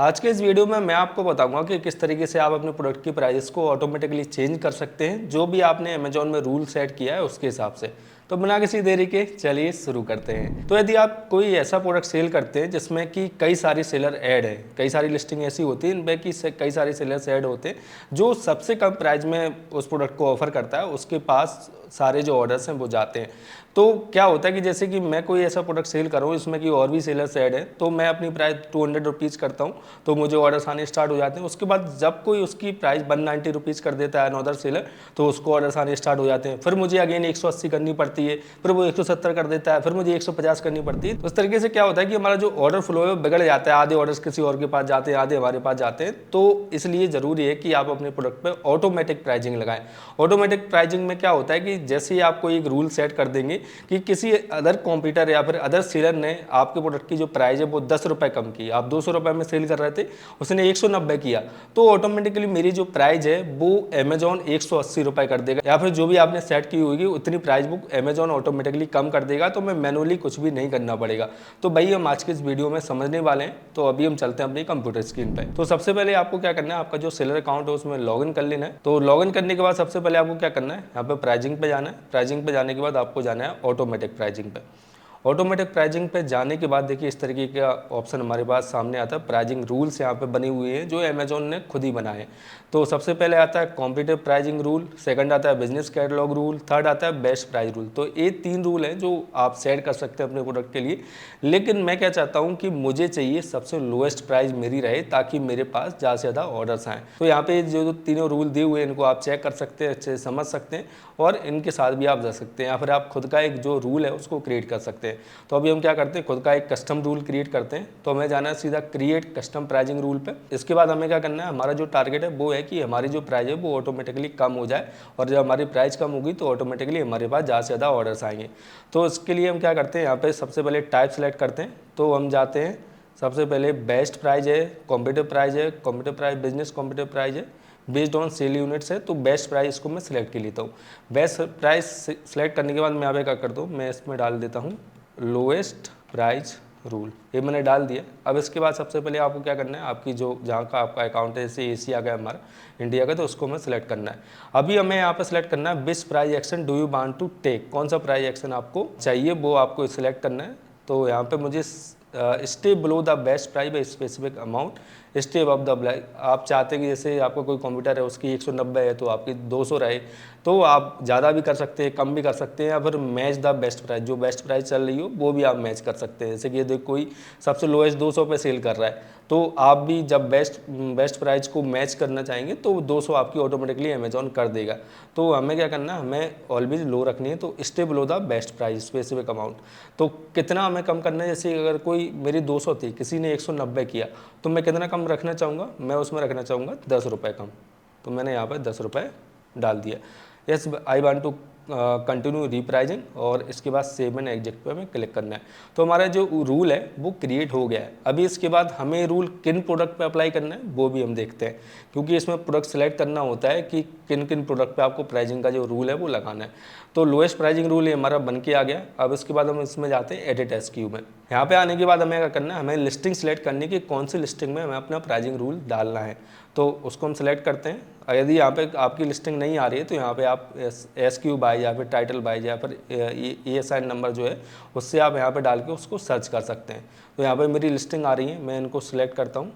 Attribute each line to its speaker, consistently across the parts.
Speaker 1: आज के इस वीडियो में मैं आपको बताऊंगा कि किस तरीके से आप अपने प्रोडक्ट की प्राइस को ऑटोमेटिकली चेंज कर सकते हैं, जो भी आपने अमेजोन में रूल सेट किया है उसके हिसाब से। तो बिना किसी देरी के चलिए शुरू करते हैं। तो यदि आप कोई ऐसा प्रोडक्ट सेल करते हैं जिसमें कि कई सारी सेलर ऐड है, कई सारी लिस्टिंग ऐसी होती है इनमें कि कई सारे सेलर्स ऐड होते हैं, जो सबसे कम प्राइस में उस प्रोडक्ट को ऑफर करता है उसके पास सारे जो ऑर्डर्स हैं वो जाते हैं। तो क्या होता है कि जैसे कि मैं कोई ऐसा प्रोडक्ट सेल कर रहा हूँ इसमें कि और भी सेलर्स ऐड है, तो मैं अपनी प्राइस 200 रुपीज़ करता हूँ तो मुझे ऑर्डर्स आने स्टार्ट हो जाते हैं। उसके बाद जब कोई उसकी प्राइस 190 रुपीज़ कर देता है अनदर सेलर, तो उसको ऑर्डर्स आने स्टार्ट हो जाते हैं। फिर मुझे अगेन 180 करनी पड़ती है, फिर वो 170 कर देता है, फिर मुझे 150 करनी पड़ती है। तो इस तरीके से क्या होता है कि हमारा जो ऑर्डर फ्लो है वो बिगड़ जाता है, आधे ऑर्डर्स किसी और के पास जाते हैं, आधे हमारे पास जाते हैं। तो इसलिए ज़रूरी है कि आप अपने प्रोडक्ट पर ऑटोमेटिक प्राइसिंग लगाएं। ऑटोमेटिक प्राइसिंग में क्या होता है कि जैसे ही आपको एक रूल सेट कर देंगे कि किसी अदर कॉम्पिटिटर या फिर अदर सेलर ने आपके प्रोडक्ट की जो प्राइस है वो 10 रुपये कम की, आप 200 रुपये में सेल कर रहे थे, उसने 190 किया, तो ऑटोमेटिकली मेरी जो प्राइस है वो अमेजॉन 180 रुपये कर देगा, या फिर जो भी आपने सेट की होगी उतनी प्राइस बुक अमेजॉन ऑटोमेटिकली कम कर देगा। तो मैं मैनुअली कुछ भी नहीं करना पड़ेगा। तो भाई हम आज के इस वीडियो में समझने वाले हैं। तो अभी हम चलते हैं अपनी कंप्यूटर स्क्रीन पे। तो सबसे पहले आपको क्या करना है, आपका जो सेलर अकाउंट है उसमें लॉगिन कर लेना है। तो लॉगिन करने के बाद सबसे पहले आपको क्या करना है, यहाँ पे प्राइसिंग पे जाना है। प्राइसिंग पे जाने के बाद आपको जाना है ऑटोमेटिक प्राइसिंग पे। ऑटोमेटिक प्राइसिंग पे जाने के बाद देखिए इस तरीके का ऑप्शन हमारे पास सामने आता है। प्राइसिंग रूल्स यहाँ पे बने हुए हैं जो अमेजोन ने खुद ही बनाए हैं। तो सबसे पहले आता है कॉम्पिटिटिव प्राइसिंग रूल, सेकंड आता है बिजनेस कैटलॉग रूल, थर्ड आता है बेस्ट प्राइस रूल। तो ये 3 रूल हैं जो आप सेट कर सकते हैं अपने प्रोडक्ट के लिए। लेकिन मैं क्या चाहता हूँ कि मुझे चाहिए सबसे लोएस्ट प्राइस मेरी रहे ताकि मेरे पास ज़्यादा से ज़्यादा ऑर्डर्स आएँ। तो यहाँ पे जो तीनों रूल दिए हुए हैं इनको आप चेक कर सकते हैं, अच्छे से समझ सकते हैं और इनके साथ भी आप जा सकते हैं, या फिर आप खुद का एक जो रूल है उसको क्रिएट कर सकते हैं। तो अभी हम क्या करते हैं, खुद का एक कस्टम रूल क्रिएट करते हैं। तो हमें जाना है सीधा क्रिएट कस्टम प्राइसिंग रूल पे। इसके बाद हमें क्या करना है, हमारा जो टारगेट है वो है कि हमारी जो प्राइस है वो ऑटोमेटिकली कम हो जाए, और जब हमारी प्राइस कम होगी तो ऑटोमेटिकली हमारे पास ज़्यादा से ज़्यादा ऑर्डर्स आएंगे। तो इसके लिए हम क्या करते हैं, यहाँ पे सबसे पहले टाइप सेलेक्ट करते हैं। तो हम जाते हैं सबसे पहले बेस्ट प्राइस है, कॉम्पिटिटिव प्राइस है, competitive price, business competitive price है, बेस्ड ऑन सेल यूनिट्स है। तो बेस्ट प्राइस को मैं सिलेक्ट कर लेता हूँ। बेस्ट प्राइस सेलेक्ट करने के बाद मैं यहाँ पे क्या करता हूँ, मैं इसमें डाल देता हूँ लोएस्ट प्राइस रूल। ये मैंने डाल दिया। अब इसके बाद सबसे पहले आपको क्या करना है, आपकी जो जहाँ का आपका अकाउंट है, जैसे एसी आ गया हमारा इंडिया का, तो उसको हमें सेलेक्ट करना है। अभी हमें यहाँ पे सेलेक्ट करना है which price action do you want to take, कौन सा प्राइस एक्शन आपको चाहिए वो आपको सिलेक्ट करना है। तो यहाँ पे मुझे stay below the best price by specific amount, stay above the, आप चाहते हैं कि जैसे आपका कोई कंप्यूटर है उसकी 190 है तो आपकी 200 रहे, तो आप ज़्यादा भी कर सकते हैं, कम भी कर सकते हैं, या फिर मैच द बेस्ट प्राइस, जो बेस्ट प्राइस चल रही हो वो भी आप मैच कर सकते हैं। जैसे कि यदि कोई सबसे लोएस्ट 200 पे सेल कर रहा है तो आप भी जब बेस्ट प्राइस को मैच करना चाहेंगे तो 200 आपकी ऑटोमेटिकली अमेजॉन कर देगा। तो हमें क्या करना है, हमें ऑलवेज लो रखनी है। तो stay below the best price specific amount, तो कितना हमें कम करना है। जैसे अगर कोई मेरी 200 थी, किसी ने 190 किया, तो मैं कितना कम रखना चाहूँगा, मैं उसमें रखना चाहूँगा 10 रुपये कम। तो मैंने यहाँ पर 10 रुपये डाल दिया। Yes I want to continue repricing, और इसके बाद सेव एंड एग्जिट पे हमें क्लिक करना है। तो हमारा जो रूल है वो क्रिएट हो गया है। अभी इसके बाद हमें रूल किन प्रोडक्ट पे अप्लाई करना है वो भी हम देखते हैं, क्योंकि इसमें प्रोडक्ट सेलेक्ट करना होता है कि किन किन प्रोडक्ट पे आपको प्राइजिंग का जो रूल है वो लगाना है। तो लोएस्ट प्राइजिंग रूल ये हमारा बन के आ गया। अब इसके बाद हम इसमें जाते हैं एडिट एसक्यू में। यहाँ पे आने के बाद हमें क्या करना है, हमें लिस्टिंग सेलेक्ट करनी कि कौन सी लिस्टिंग में हमें अपना प्राइजिंग रूल डालना है। तो उसको हम सेलेक्ट करते हैं। यदि यहाँ पे आपकी लिस्टिंग नहीं आ रही है तो यहाँ पे आप एसक्यू बाय या फिर टाइटल बाय या फिर ESIN नंबर जो है उससे आप यहाँ पे डाल के उसको सर्च कर सकते हैं। तो यहाँ पे मेरी लिस्टिंग आ रही है, मैं इनको सिलेक्ट करता हूँ,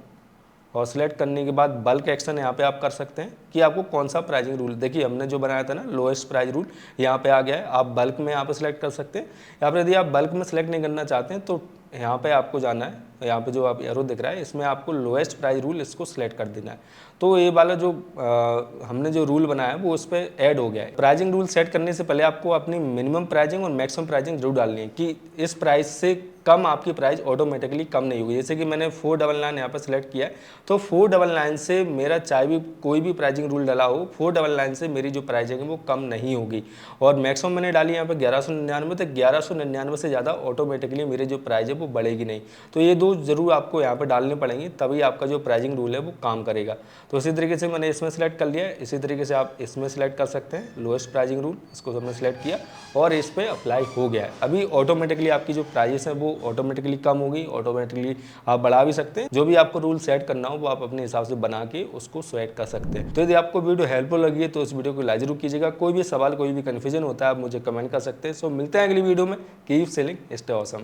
Speaker 1: और सिलेक्ट करने के बाद बल्क एक्शन यहाँ पे आप कर सकते हैं कि आपको कौन सा प्राइसिंग रूल। देखिए हमने जो बनाया था ना लोएस्ट प्राइस रूल, यहाँ पे आ गया है। आप बल्क में यहाँ पे सिलेक्ट कर सकते हैं, या फिर यदि आप बल्क में सिलेक्ट नहीं करना चाहते हैं तो यहाँ पे आपको जाना है, यहाँ पे जो आप एरो दिख रहा है इसमें आपको लोएस्ट प्राइस रूल इसको सिलेक्ट कर देना है। तो ये वाला जो हमने जो रूल बनाया है वो उस पर ऐड हो गया है। प्राइसिंग रूल सेट करने से पहले आपको अपनी मिनिमम प्राइसिंग और मैक्सिमम प्राइसिंग जरूर डालनी है कि इस प्राइस से कम आपकी प्राइस ऑटोमेटिकली कम नहीं होगी। जैसे कि मैंने 499 यहाँ पर सिलेक्ट किया है, तो 499 से मेरा चाहे भी कोई भी प्राइसिंग रूल डाला हो, 499 से मेरी जो प्राइसिंग है वो कम नहीं होगी। और मैक्सिमम मैंने डाली यहाँ पे 1199, तो 1199 से ज़्यादा ऑटोमेटिकली मेरी जो प्राइस है वो बढ़ेगी नहीं। तो ये दो जरूर आपको यहाँ पर डालने पड़ेंगे, तभी आपका जो प्राइसिंग रूल है वो काम करेगा। तो इसी तरीके से मैंने इसमें सेलेक्ट कर लिया है। इसी तरीके से आप इसमें सेलेक्ट कर सकते हैं लोएस्ट प्राइसिंग रूल, इसको हमने सेलेक्ट किया और इस पर अप्लाई हो गया है। अभी ऑटोमेटिकली आपकी जो प्राइस है वो ऑटोमेटिकली कम होगी, ऑटोमेटिकली आप बढ़ा भी सकते हैं। जो भी आपको रूल सेट करना हो वो आप अपने हिसाब से बना के उसको सेट कर सकते हैं। तो यदि आपको वीडियो हेल्पफुल लगी है तो इस वीडियो को लाइक जरूर कीजिएगा। कोई भी सवाल, कोई भी कन्फ्यूजन होता है आप मुझे कमेंट कर सकते हैं। सो मिलते हैं अगली वीडियो में। Keep selling, stay awesome.